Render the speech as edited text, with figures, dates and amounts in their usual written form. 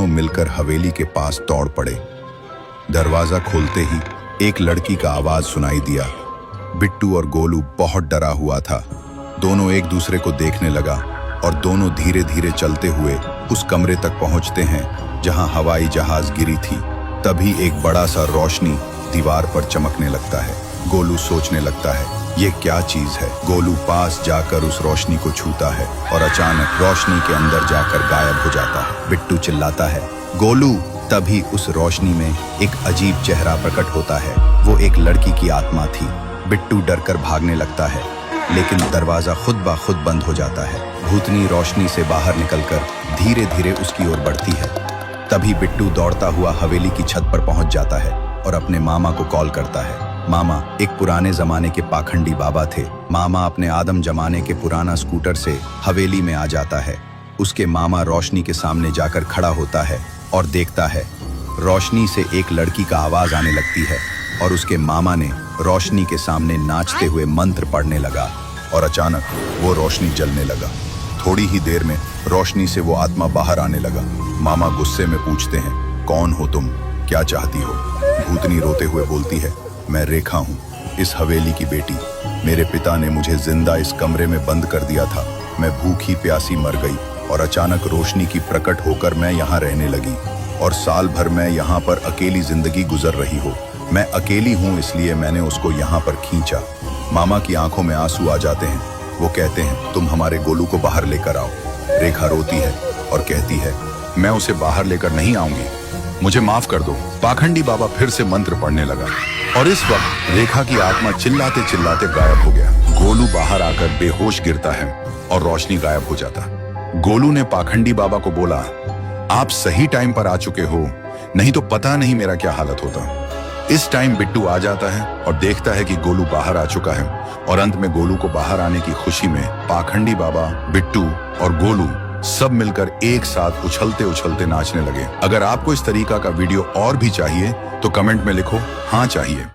मिलकर हवेली के पास दौड़ पड़े। दरवाजा खोलते ही एक लड़की का आवाज सुनाई दिया। बिट्टू और गोलू बहुत डरा हुआ था। दोनों एक दूसरे को देखने लगा और दोनों धीरे धीरे चलते हुए उस कमरे तक पहुंचते हैं जहां हवाई जहाज गिरी थी। तभी एक बड़ा सा रोशनी दीवार पर चमकने लगता है। गोलू सोचने लगता है, ये क्या चीज है। गोलू पास जाकर उस रोशनी को छूता है और अचानक रोशनी के अंदर जाकर गायब हो जाता है। बिट्टू चिल्लाता है, गोलू। तभी उस रोशनी में एक अजीब चेहरा प्रकट होता है। वो एक लड़की की आत्मा थी। बिट्टू डरकर भागने लगता है, लेकिन दरवाजा खुद ब खुद बंद हो जाता है। भूतनी रोशनी से बाहर निकलकर धीरे धीरे उसकी ओर बढ़ती है। तभी बिट्टू दौड़ता हुआ हवेली की छत पर पहुंच जाता है और अपने मामा को कॉल करता है। मामा एक पुराने जमाने के पाखंडी बाबा थे। मामा अपने आदम जमाने के पुराना स्कूटर से हवेली में आ जाता है। उसके मामा रोशनी के सामने जाकर खड़ा होता है और देखता है रोशनी से एक लड़की का आवाज आने लगती है और उसके मामा ने रोशनी के सामने नाचते हुए मंत्र पढ़ने लगा और अचानक वो रोशनी जलने लगा। थोड़ी ही देर में रोशनी से वो आत्मा बाहर आने लगा। मामा गुस्से में पूछते हैं, कौन हो तुम, क्या चाहती हो। भूतनी रोते हुए बोलती है, मैं रेखा हूँ, इस हवेली की बेटी। मेरे पिता ने मुझे जिंदा इस कमरे में बंद कर दिया था। मैं भूखी प्यासी मर गई और अचानक रोशनी की प्रकट होकर मैं यहाँ रहने लगी और साल भर मैं यहाँ पर अकेली जिंदगी गुजर रही हो। मैं अकेली हूँ, इसलिए मैंने उसको यहाँ पर खींचा। मामा की आंखों में आंसू आ जाते हैं। वो कहते हैं, तुम हमारे गोलू को बाहर लेकर आओ। रेखा रोती है और कहती है, मैं उसे बाहर लेकर नहीं आऊंगी, मुझे माफ कर दो। पाखंडी बाबा फिर से मंत्र पढ़ने लगा और इस वक्त रेखा की आत्मा चिल्लाते चिल्लाते गायब हो गया। गोलू बाहर आकर बेहोश गिरता है और रोशनी गायब हो जाता। गोलू ने पाखंडी बाबा को बोला, आप सही टाइम पर आ चुके हो, नहीं तो पता नहीं मेरा क्या हालत होता। इस टाइम बिट्टू आ जाता है और देखता है कि गोलू बाहर आ चुका है और अंत में गोलू को बाहर आने की खुशी में पाखंडी बाबा, बिट्टू और गोलू सब मिलकर एक साथ उछलते उछलते नाचने लगे। अगर आपको इस तरीका का वीडियो और भी चाहिए तो कमेंट में लिखो, हाँ चाहिए।